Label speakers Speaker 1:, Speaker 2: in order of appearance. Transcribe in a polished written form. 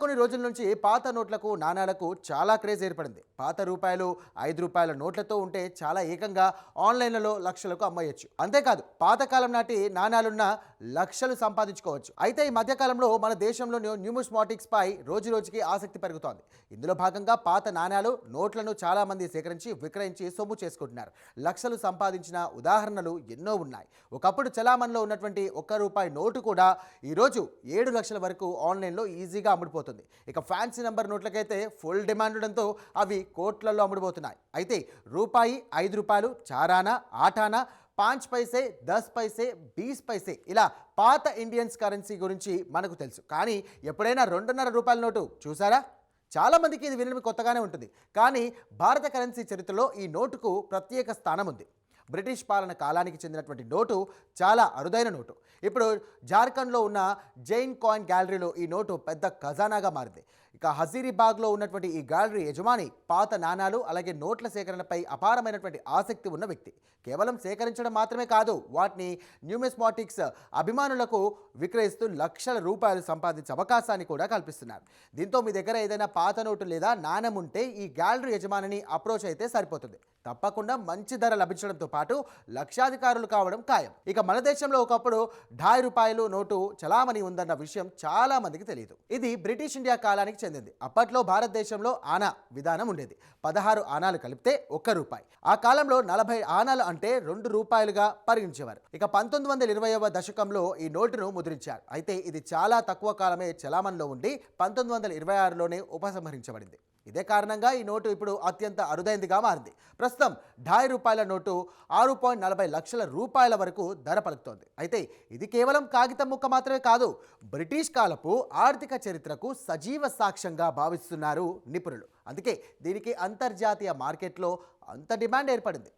Speaker 1: కొన్ని రోజుల నుంచి పాత నోట్లకు నాణాలకు చాలా క్రేజ్ ఏర్పడింది. పాత రూపాయలు, 5 రూపాయల నోట్లతో ఉంటే చాలా ఏకంగా ఆన్లైన్లలో లక్షలకు అమ్మేయచ్చు. అంతేకాదు పాతకాలం నాటి నాణాలున్న లక్షలు సంపాదించుకోవచ్చు. అయితే ఈ మధ్యకాలంలో మన దేశంలో న్యూమిస్మాటిక్స్ పై రోజు రోజుకి ఆసక్తి పెరుగుతోంది. ఇందులో భాగంగా పాత నాణాలు, నోట్లను చాలా మంది సేకరించి విక్రయించి సొమ్ము చేసుకుంటున్నారు. లక్షలు సంపాదించిన ఉదాహరణలు ఎన్నో ఉన్నాయి. ఒకప్పుడు చలామణిలో ఉన్నటువంటి ₹1 నోటు కూడా ఈరోజు 7 లక్షల వరకు ఆన్లైన్లో ఈజీగా అమ్ముడుపోతుంది. ఇక ఫ్యాన్సీ నెంబర్ నోట్లకైతే ఫుల్ డిమాండ్ ఉండడంతో అవి కోట్లలో అమ్ముడుపోతున్నాయి. అయితే రూపాయి, ₹5, చారానా, ఆటానా, 5 పైసే, 10 పైసే, 20 పైసే ఇలా పాత ఇండియన్స్ కరెన్సీ గురించి మనకు తెలుసు. కానీ ఎప్పుడైనా ₹2.5 నోటు చూసారా? చాలామందికి ఇది వినడం కొత్తగానే ఉంటుంది. కానీ భారత కరెన్సీ చరిత్రలో ఈ నోటుకు ప్రత్యేక స్థానం ఉంది. బ్రిటిష్ పాలన కాలానికి చెందినటువంటి నోటు చాలా అరుదైన నోటు. ఇప్పుడు జార్ఖండ్లో ఉన్న జైన్ కాయిన్ గ్యాలరీలో ఈ నోటు పెద్ద ఖజానాగా మారింది. ఇక హజీరీబాగ్లో ఉన్నటువంటి ఈ గ్యాలరీ యజమాని పాత నాణాలు అలాగే నోట్ల సేకరణపై అపారమైనటువంటి ఆసక్తి ఉన్న వ్యక్తి. కేవలం సేకరించడం మాత్రమే కాదు, వాటిని న్యూమిస్మాటిక్స్ అభిమానులకు విక్రయిస్తూ లక్షల రూపాయలు సంపాదించే అవకాశాన్ని కూడా కల్పిస్తున్నారు. దీంతో మీ దగ్గర ఏదైనా పాత నోటు లేదా నాణెం ఉంటే ఈ గ్యాలరీ యజమానిని అప్రోచ్ అయితే సరిపోతుంది. తప్పకుండా మంచి ధర లభించడంతో పాటు లక్షాధికారులు కావడం ఖాయం. ఇక మన దేశంలో ఒకప్పుడు ₹10 నోటు చలామణి ఉందన్న విషయం చాలా మందికి తెలియదు. ఇది బ్రిటిష్ ఇండియా కాలానికి చెందింది. అప్పట్లో భారతదేశంలో ఆనా విధానం ఉండేది. 16 ఆనాలు కలిపితే ₹1. ఆ కాలంలో 40 ఆనాలు అంటే ₹2గా పరిగణించేవారు. ఇక 1920వ దశకంలో ఈ నోటును ముద్రించారు. అయితే ఇది చాలా తక్కువ కాలమే చలామణిలో ఉండి 1926లోనే ఉపసంహరించబడింది. ఇదే కారణంగా ఈ నోటు ఇప్పుడు అత్యంత అరుదైందిగా మారింది. ప్రస్తుతం ₹10 నోటు 6.40 లక్షల రూపాయల వరకు ధర పలుకుతోంది. అయితే ఇది కేవలం కాగితం ముక్క మాత్రమే కాదు, బ్రిటిష్ కాలపు ఆర్థిక చరిత్రకు సజీవ సాక్ష్యంగా భావిస్తున్నారు నిపుణులు. అందుకే దీనికి అంతర్జాతీయ మార్కెట్లో అంత డిమాండ్ ఏర్పడింది.